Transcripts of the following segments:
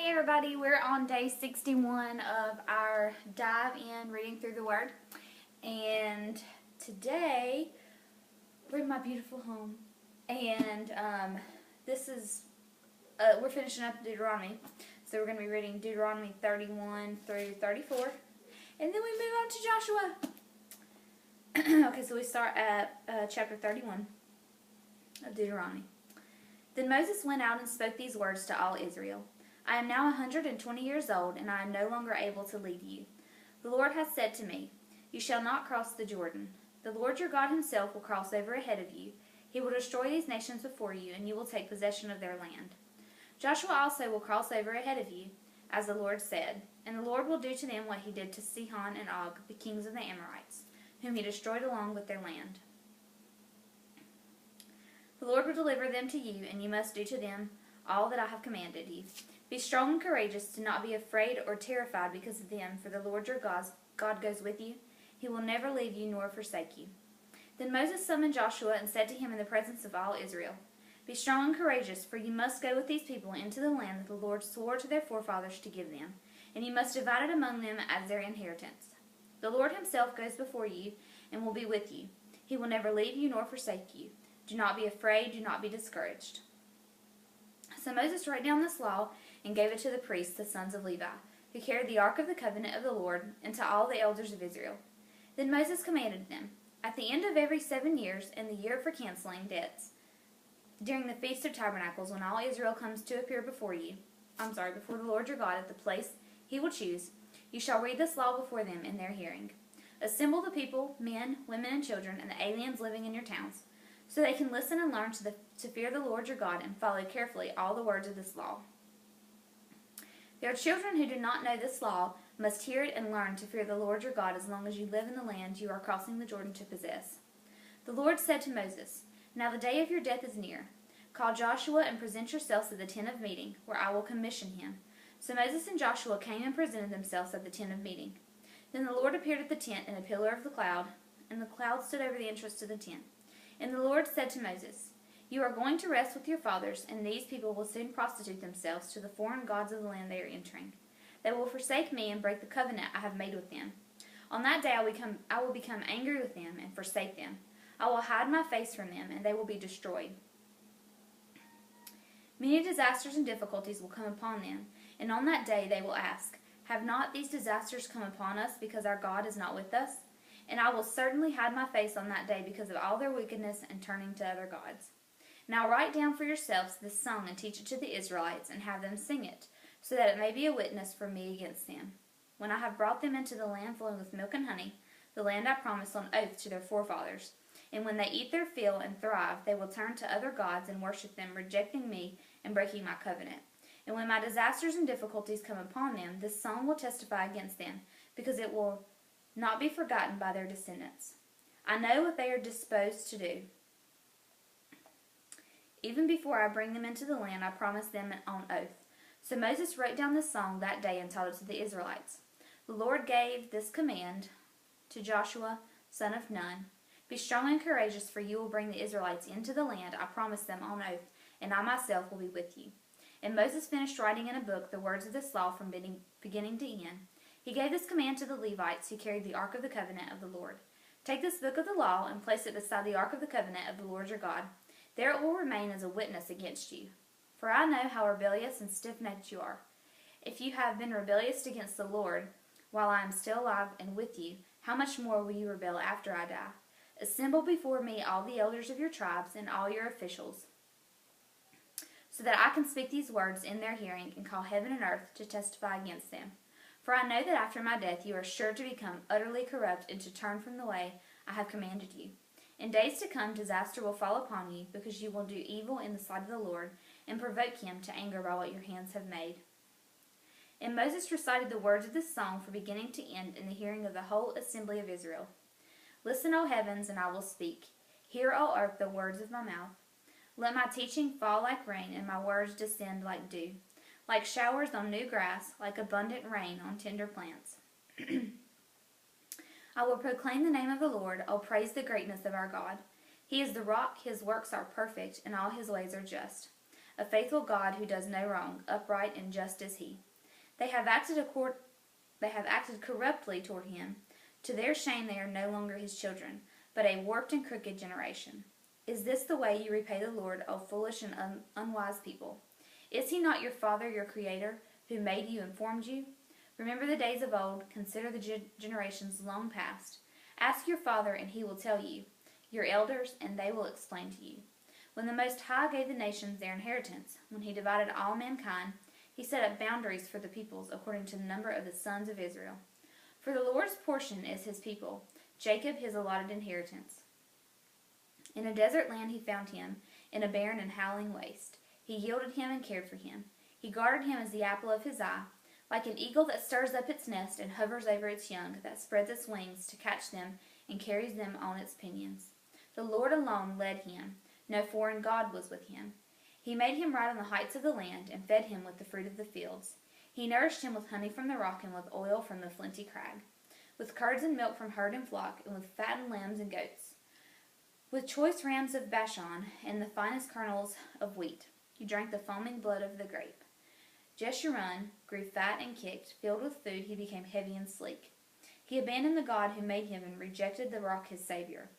Hey everybody, we're on day 61 of our dive in reading through the Word, and today we're in my beautiful home, and we're finishing up Deuteronomy, so we're going to be reading Deuteronomy 31 through 34, and then we move on to Joshua. Okay, so we start at chapter 31 of Deuteronomy. Then Moses went out and spoke these words to all Israel. I am now 120 years old, and I am no longer able to lead you. The Lord has said to me, You shall not cross the Jordan. The Lord your God himself will cross over ahead of you. He will destroy these nations before you, and you will take possession of their land. Joshua also will cross over ahead of you, as the Lord said, and the Lord will do to them what he did to Sihon and Og, the kings of the Amorites, whom he destroyed along with their land. The Lord will deliver them to you, and you must do to them all that I have commanded you. Be strong and courageous. Do not be afraid or terrified because of them, for the Lord your God goes with you. He will never leave you nor forsake you. Then Moses summoned Joshua and said to him in the presence of all Israel, Be strong and courageous, for you must go with these people into the land that the Lord swore to their forefathers to give them, and you must divide it among them as their inheritance. The Lord himself goes before you and will be with you. He will never leave you nor forsake you. Do not be afraid, do not be discouraged. So Moses wrote down this law and gave it to the priests, the sons of Levi, who carried the ark of the covenant of the Lord, and to all the elders of Israel. Then Moses commanded them, At the end of every 7 years, in the year for canceling debts, during the Feast of Tabernacles, when all Israel comes to appear before the Lord your God at the place he will choose, you shall read this law before them in their hearing. Assemble the people, men, women, and children, and the aliens living in your towns, so they can listen and learn to fear the Lord your God and follow carefully all the words of this law. Their children who do not know this law must hear it and learn to fear the Lord your God as long as you live in the land you are crossing the Jordan to possess. The Lord said to Moses, Now the day of your death is near. Call Joshua and present yourselves at the tent of meeting, where I will commission him. So Moses and Joshua came and presented themselves at the tent of meeting. Then the Lord appeared at the tent in a pillar of the cloud, and the cloud stood over the entrance to the tent. And the Lord said to Moses, You are going to rest with your fathers, and these people will soon prostitute themselves to the foreign gods of the land they are entering. They will forsake me and break the covenant I have made with them. On that day I will become angry with them and forsake them. I will hide my face from them, and they will be destroyed. Many disasters and difficulties will come upon them, and on that day they will ask, Have not these disasters come upon us because our God is not with us? And I will certainly hide my face on that day because of all their wickedness and turning to other gods. Now write down for yourselves this song and teach it to the Israelites and have them sing it, so that it may be a witness for me against them. When I have brought them into the land flowing with milk and honey, the land I promised on oath to their forefathers, and when they eat their fill and thrive, they will turn to other gods and worship them, rejecting me and breaking my covenant. And when my disasters and difficulties come upon them, this song will testify against them, because it will not be forgotten by their descendants. I know what they are disposed to do. Even before I bring them into the land, I promised them on oath. So Moses wrote down this song that day and taught it to the Israelites. The Lord gave this command to Joshua, son of Nun. Be strong and courageous, for you will bring the Israelites into the land I promised them on oath, and I myself will be with you. And Moses finished writing in a book the words of this law from beginning to end. He gave this command to the Levites who carried the ark of the covenant of the Lord. Take this book of the law and place it beside the ark of the covenant of the Lord your God. There it will remain as a witness against you. For I know how rebellious and stiff-necked you are. If you have been rebellious against the Lord while I am still alive and with you, how much more will you rebel after I die? Assemble before me all the elders of your tribes and all your officials, so that I can speak these words in their hearing and call heaven and earth to testify against them. For I know that after my death you are sure to become utterly corrupt and to turn from the way I have commanded you. In days to come disaster will fall upon you, because you will do evil in the sight of the Lord and provoke him to anger by what your hands have made. And Moses recited the words of this song from beginning to end in the hearing of the whole assembly of Israel. Listen, O heavens, and I will speak. Hear, O earth, the words of my mouth. Let my teaching fall like rain, and my words descend like dew, like showers on new grass, like abundant rain on tender plants. I will proclaim the name of the Lord. I'll praise the greatness of our God. He is the rock, his works are perfect, and all his ways are just. a faithful God who does no wrong, upright and just as he. They have acted corruptly toward him. To their shame they are no longer his children, but a warped and crooked generation. Is this the way you repay the Lord, O foolish and unwise people? Is he not your Father, your Creator, who made you and formed you? Remember the days of old, consider the generations long past. Ask your father, and he will tell you, your elders, and they will explain to you. When the Most High gave the nations their inheritance, when he divided all mankind, he set up boundaries for the peoples according to the number of the sons of Israel. For the Lord's portion is his people, Jacob his allotted inheritance. In a desert land he found him, in a barren and howling waste. He yielded him and cared for him. He guarded him as the apple of his eye. Like an eagle that stirs up its nest and hovers over its young, that spreads its wings to catch them and carries them on its pinions. The Lord alone led him. No foreign god was with him. He made him ride on the heights of the land and fed him with the fruit of the fields. He nourished him with honey from the rock and with oil from the flinty crag, with curds and milk from herd and flock, and with fattened lambs and goats, with choice rams of Bashan and the finest kernels of wheat. He drank the foaming blood of the grape. Jeshurun grew fat and kicked. Filled with food, he became heavy and sleek. He abandoned the God who made him and rejected the rock his Savior.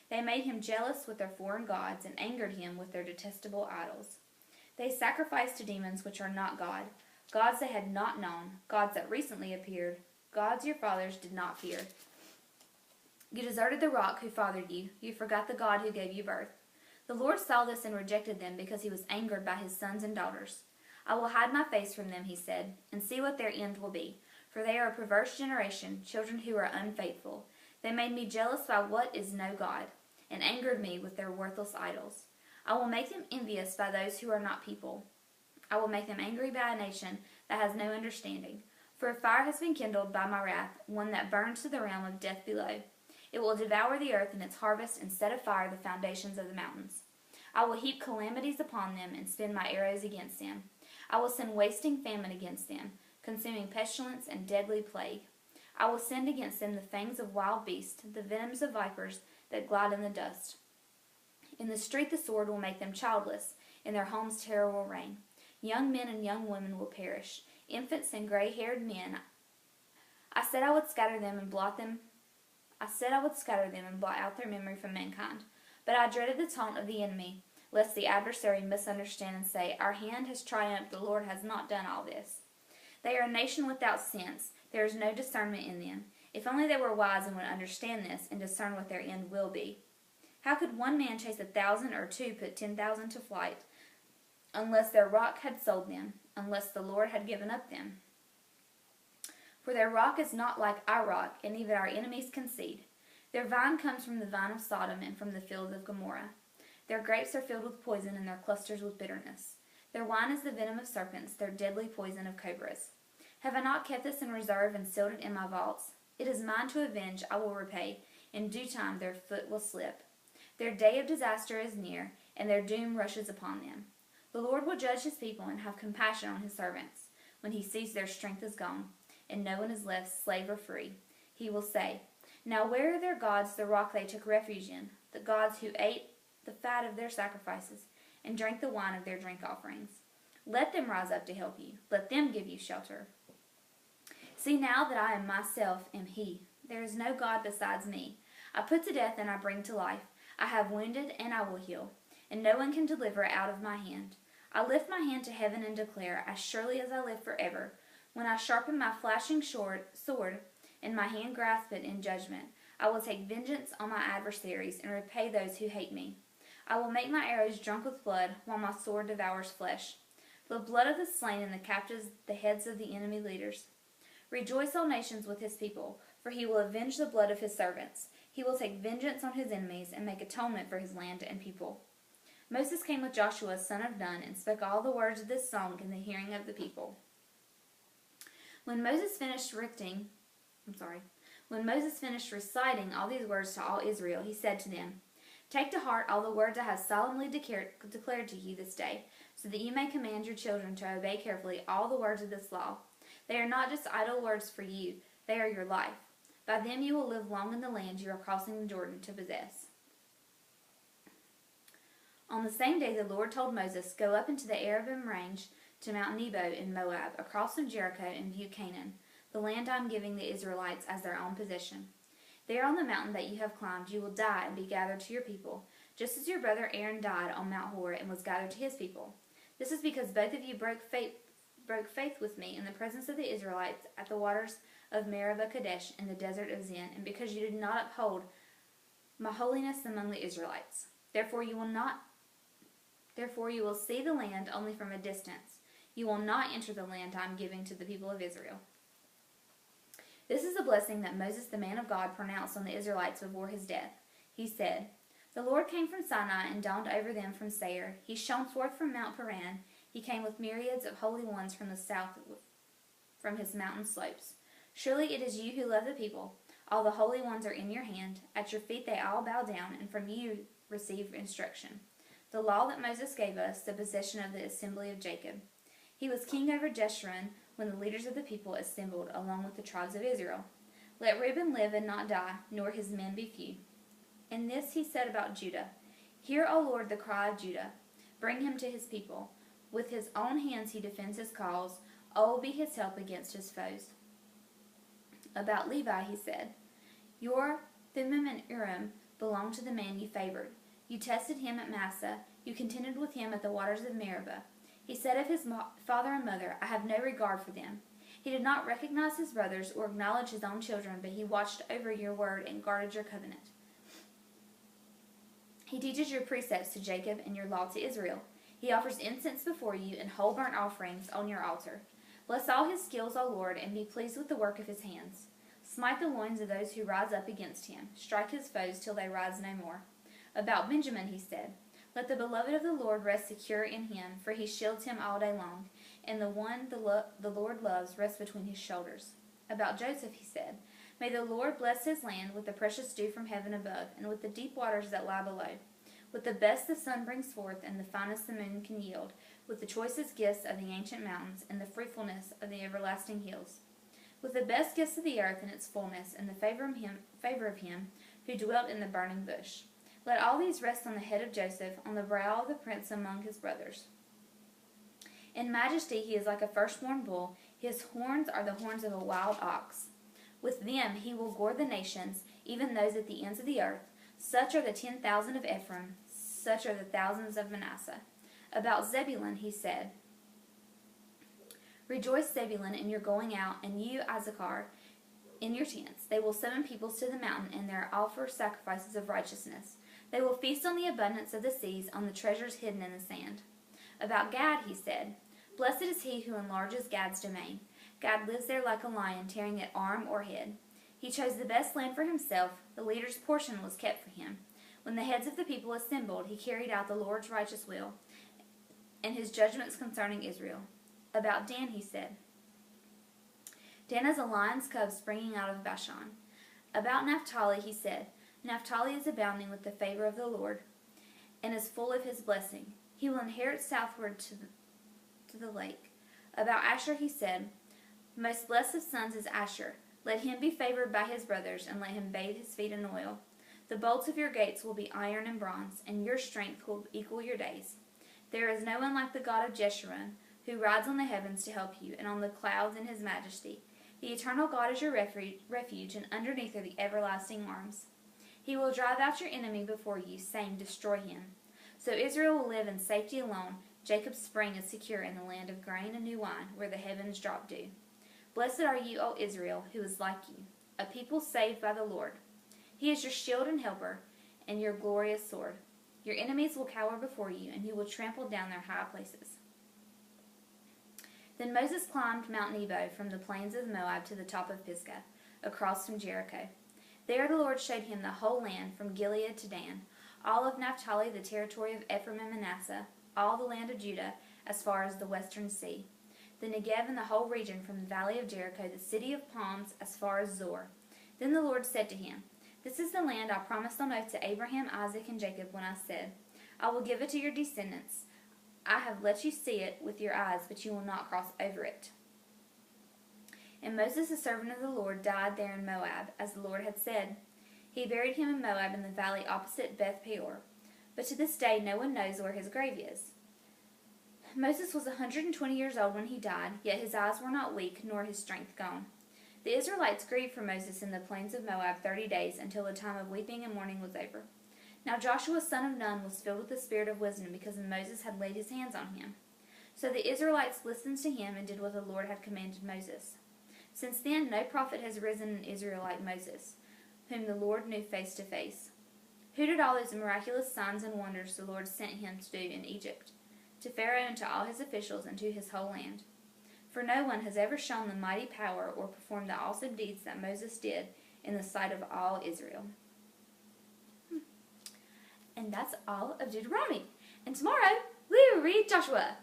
They made him jealous with their foreign gods and angered him with their detestable idols. They sacrificed to demons which are not God, gods they had not known, gods that recently appeared, gods your fathers did not fear. You deserted the rock who fathered you. You forgot the God who gave you birth. The Lord saw this and rejected them because he was angered by his sons and daughters. I will hide my face from them, he said, and see what their end will be. For they are a perverse generation, children who are unfaithful. They made me jealous by what is no God, and angered me with their worthless idols. I will make them envious by those who are not people. I will make them angry by a nation that has no understanding. For a fire has been kindled by my wrath, one that burns to the realm of death below. It will devour the earth and its harvest and set afire the foundations of the mountains. I will heap calamities upon them and spin my arrows against them. I will send wasting famine against them, consuming pestilence and deadly plague. I will send against them the fangs of wild beasts, the venoms of vipers that glide in the dust. In the street the sword will make them childless, in their homes terror will reign. Young men and young women will perish, infants and gray-haired men. I said I would scatter them and blot out their memory from mankind. But I dreaded the taunt of the enemy, lest the adversary misunderstand and say, our hand has triumphed, the Lord has not done all this. They are a nation without sense. There is no discernment in them. If only they were wise and would understand this and discern what their end will be. How could one man chase 1,000 or two put 10,000 to flight, unless their rock had sold them, unless the Lord had given up them? For their rock is not like our rock, and even our enemies concede. Their vine comes from the vine of Sodom and from the fields of Gomorrah. Their grapes are filled with poison, and their clusters with bitterness. Their wine is the venom of serpents, their deadly poison of cobras. Have I not kept this in reserve and sealed it in my vaults? It is mine to avenge, I will repay. In due time their foot will slip. Their day of disaster is near, and their doom rushes upon them. The Lord will judge his people and have compassion on his servants, when he sees their strength is gone, and no one is left slave or free. He will say, now where are their gods, the rock they took refuge in, the gods who ate the fat of their sacrifices, and drank the wine of their drink offerings? Let them rise up to help you. Let them give you shelter. See now that I am myself am he. There is no God besides me. I put to death and I bring to life. I have wounded and I will heal, and no one can deliver out of my hand. I lift my hand to heaven and declare, as surely as I live forever, when I sharpen my flashing sword, and my hand grasp it in judgment, I will take vengeance on my adversaries and repay those who hate me. I will make my arrows drunk with blood, while my sword devours flesh. The blood of the slain and the captives, the heads of the enemy leaders. Rejoice, all nations, with his people, for he will avenge the blood of his servants. He will take vengeance on his enemies and make atonement for his land and people. Moses came with Joshua, son of Nun, and spoke all the words of this song in the hearing of the people. When Moses finished reciting all these words to all Israel, he said to them, take to heart all the words I have solemnly declared to you this day, so that you may command your children to obey carefully all the words of this law. They are not just idle words for you, they are your life. By them you will live long in the land you are crossing the Jordan to possess. On the same day the Lord told Moses, "Go up into the Arabim range to Mount Nebo in Moab, across from Jericho, and view Canaan, the land I am giving the Israelites as their own possession. There on the mountain that you have climbed you will die and be gathered to your people, just as your brother Aaron died on Mount Hor and was gathered to his people. This is because both of you broke faith with me in the presence of the Israelites at the waters of Meribah Kadesh in the desert of Zin, and because you did not uphold my holiness among the Israelites. Therefore you will see the land only from a distance. You will not enter the land I am giving to the people of Israel." This is the blessing that Moses the man of God pronounced on the Israelites before his death. He said, "The Lord came from Sinai and dawned over them from Seir. He shone forth from Mount Paran. He came with myriads of holy ones from the south, from his mountain slopes. Surely it is you who love the people. All the holy ones are in your hand. At your feet they all bow down, and from you receive instruction. The law that Moses gave us, the possession of the assembly of Jacob." He was king over Jeshurun when the leaders of the people assembled along with the tribes of Israel. "Let Reuben live and not die, nor his men be few." And this he said about Judah, "Hear, O Lord, the cry of Judah. Bring him to his people. With his own hands he defends his cause. O be his help against his foes." About Levi he said, "Your Thummim and Urim belong to the man you favored. You tested him at Massah. You contended with him at the waters of Meribah. He said of his father and mother, 'I have no regard for them.' He did not recognize his brothers or acknowledge his own children, but he watched over your word and guarded your covenant. He teaches your precepts to Jacob and your law to Israel. He offers incense before you and whole burnt offerings on your altar. Bless all his skills, O Lord, and be pleased with the work of his hands. Smite the loins of those who rise up against him. Strike his foes till they rise no more." About Benjamin he said, "Let the beloved of the Lord rest secure in him, for he shields him all day long, and the one the Lord loves rests between his shoulders." About Joseph he said, "May the Lord bless his land with the precious dew from heaven above, and with the deep waters that lie below, with the best the sun brings forth, and the finest the moon can yield, with the choicest gifts of the ancient mountains, and the fruitfulness of the everlasting hills, with the best gifts of the earth in its fullness, and the favor of him who dwelt in the burning bush. Let all these rest on the head of Joseph, on the brow of the prince among his brothers. In majesty he is like a firstborn bull. His horns are the horns of a wild ox. With them he will gore the nations, even those at the ends of the earth. Such are the 10,000 of Ephraim, such are the thousands of Manasseh." About Zebulun he said, "Rejoice, Zebulun, in your going out, and you, Issachar, in your tents. They will summon peoples to the mountain, and there offer sacrifices of righteousness. They will feast on the abundance of the seas, on the treasures hidden in the sand." About Gad he said, "Blessed is he who enlarges Gad's domain. Gad lives there like a lion, tearing at arm or head. He chose the best land for himself. The leader's portion was kept for him. When the heads of the people assembled, he carried out the Lord's righteous will and his judgments concerning Israel." About Dan he said, "Dan is a lion's cub springing out of Bashan." About Naphtali he said, "Naphtali is abounding with the favor of the Lord, and is full of his blessing. He will inherit southward to the lake." About Asher he said, "Most blessed of sons is Asher. Let him be favored by his brothers, and let him bathe his feet in oil. The bolts of your gates will be iron and bronze, and your strength will equal your days. There is no one like the God of Jeshurun, who rides on the heavens to help you, and on the clouds in his majesty. The eternal God is your refuge, and underneath are the everlasting arms. He will drive out your enemy before you, saying, 'Destroy him.' So Israel will live in safety alone. Jacob's spring is secure in the land of grain and new wine, where the heavens drop dew. Blessed are you, O Israel, who is like you, a people saved by the Lord. He is your shield and helper, and your glorious sword. Your enemies will cower before you, and you will trample down their high places." Then Moses climbed Mount Nebo from the plains of Moab to the top of Pisgah, across from Jericho. There the Lord showed him the whole land, from Gilead to Dan, all of Naphtali, the territory of Ephraim and Manasseh, all the land of Judah, as far as the western sea, the Negev and the whole region from the valley of Jericho, the city of palms, as far as Zor. Then the Lord said to him, "This is the land I promised on oath to Abraham, Isaac, and Jacob when I said, 'I will give it to your descendants.' I have let you see it with your eyes, but you will not cross over it." And Moses, the servant of the Lord, died there in Moab, as the Lord had said. He buried him in Moab in the valley opposite Beth Peor. but to this day no one knows where his grave is. Moses was 120 years old when he died, yet his eyes were not weak, nor his strength gone. The Israelites grieved for Moses in the plains of Moab 30 days, until the time of weeping and mourning was over. Now Joshua son of Nun was filled with the spirit of wisdom, because Moses had laid his hands on him. So the Israelites listened to him and did what the Lord had commanded Moses. Since then no prophet has risen in Israel like Moses, whom the Lord knew face to face, who did all those miraculous signs and wonders the Lord sent him to do in Egypt, to Pharaoh and to all his officials and to his whole land. For no one has ever shown the mighty power or performed the awesome deeds that Moses did in the sight of all Israel. And that's all of Deuteronomy. And tomorrow we will read Joshua.